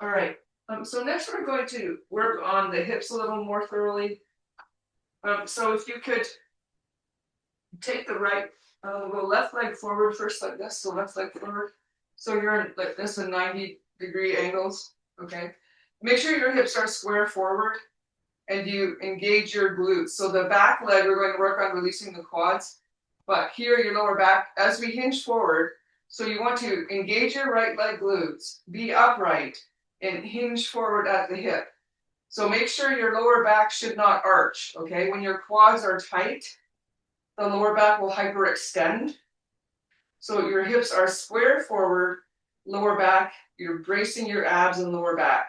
All right. So next we're going to work on the hips a little more thoroughly. So if you could take the left leg forward first like this, so left leg forward. So you're in like this in 90-degree angles, okay? Make sure your hips are square forward and you engage your glutes. So the back leg, we're going to work on releasing the quads, but here your lower back, as we hinge forward, so you want to engage your right leg glutes, be upright, and hinge forward at the hip. So make sure your lower back should not arch, okay? When your quads are tight, the lower back will hyperextend. So your hips are square forward, lower back, you're bracing your abs and lower back.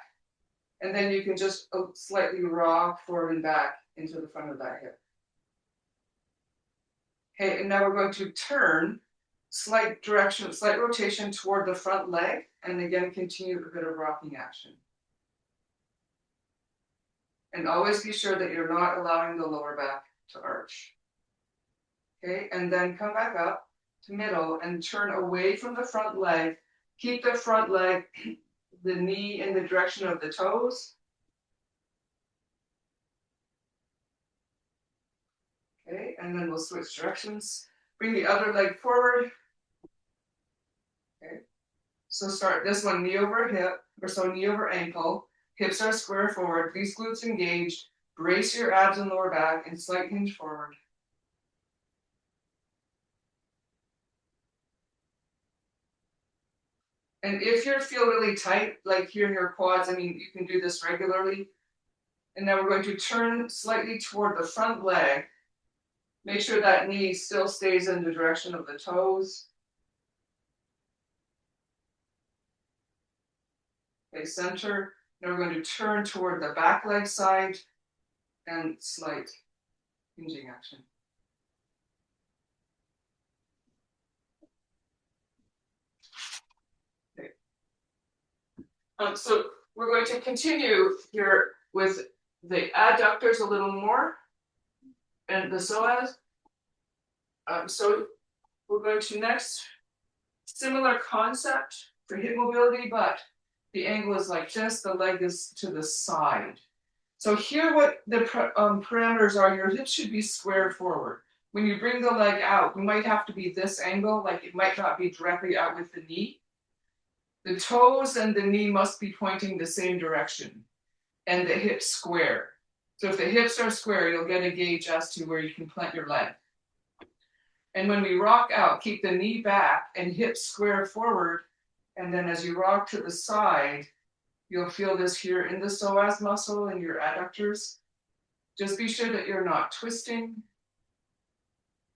And then you can just slightly rock forward and back into the front of that hip. Okay, and now we're going to turn, slight rotation toward the front leg, and again, continue a bit of rocking action. And always be sure that you're not allowing the lower back to arch. Okay, and then come back up to middle and turn away from the front leg. Keep the front leg, the knee in the direction of the toes. Okay, and then we'll switch directions. Bring the other leg forward. Okay, so start this one, knee over hip, knee over ankle. Hips are square forward, these glutes engaged. Brace your abs and lower back and slight hinge forward. And if you feel really tight, like here in your quads, I mean, you can do this regularly. And now we're going to turn slightly toward the front leg. Make sure that knee still stays in the direction of the toes. Okay, center. Now we're going to turn toward the back leg side and slight hinging action. Okay. So we're going to continue here with the adductors a little more and the psoas. So we're going to next, similar concept for hip mobility, but the angle is like this, the leg is to the side. So here what the parameters are, your hips should be square forward. When you bring the leg out, you might have to be this angle, like it might not be directly out with the knee. The toes and the knee must be pointing the same direction, and the hips square. So if the hips are square, you'll get a gauge as to where you can plant your leg. And when we rock out, keep the knee back and hips square forward. And then as you rock to the side, you'll feel this here in the psoas muscle and your adductors. Just be sure that you're not twisting.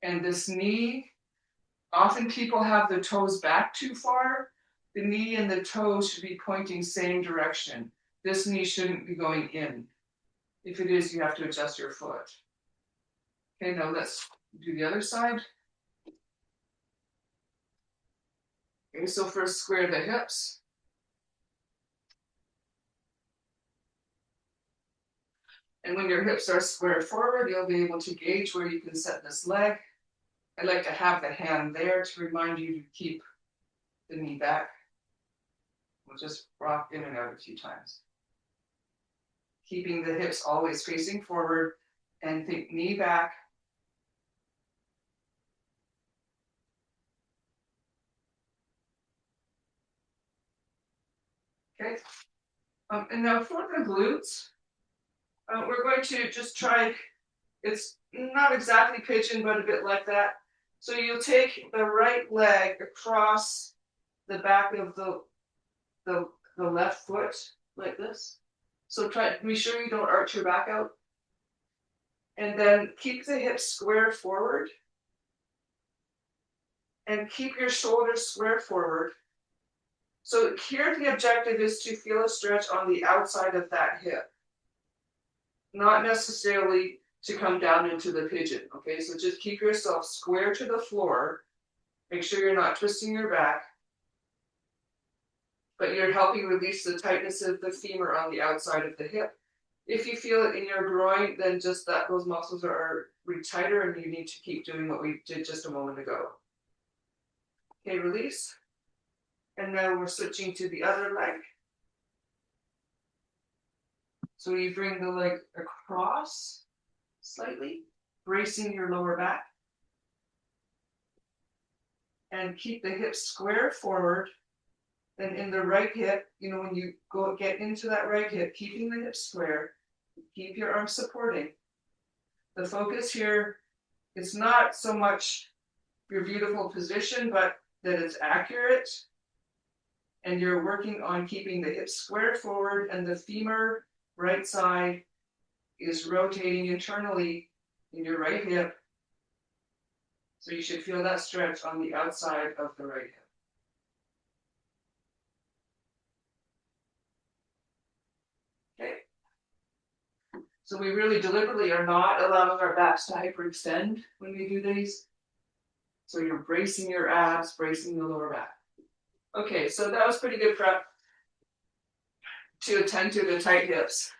And this knee, often people have the toes back too far. The knee and the toes should be pointing same direction. This knee shouldn't be going in. If it is, you have to adjust your foot. Okay, now let's do the other side. Okay, so first square the hips. And when your hips are square forward, you'll be able to gauge where you can set this leg. I like to have the hand there to remind you to keep the knee back. We'll just rock in and out a few times. Keeping the hips always facing forward and think knee back. Okay. And now for the glutes, we're going to just try, it's not exactly pigeon, but a bit like that. So you'll take the right leg across the back of the left foot like this. So be sure you don't arch your back out. And then keep the hips square forward. And keep your shoulders square forward. So here the objective is to feel a stretch on the outside of that hip. Not necessarily to come down into the pigeon, okay? So just keep yourself square to the floor. Make sure you're not twisting your back. But you're helping release the tightness of the femur on the outside of the hip. If you feel it in your groin, then just that those muscles are really tighter and you need to keep doing what we did just a moment ago. Okay, release. And now we're switching to the other leg. So you bring the leg across slightly, bracing your lower back. And keep the hips square forward. Then in the right hip, you know, when you get into that right hip, keeping the hips square, keep your arms supporting. The focus here is not so much your beautiful position, but that it's accurate. And you're working on keeping the hips squared forward, and the femur right side is rotating internally in your right hip. So you should feel that stretch on the outside of the right hip. Okay. So we really deliberately are not allowing our backs to hyperextend when we do these. So you're bracing your abs, bracing the lower back. Okay, so that was pretty good prep to attend to the tight hips.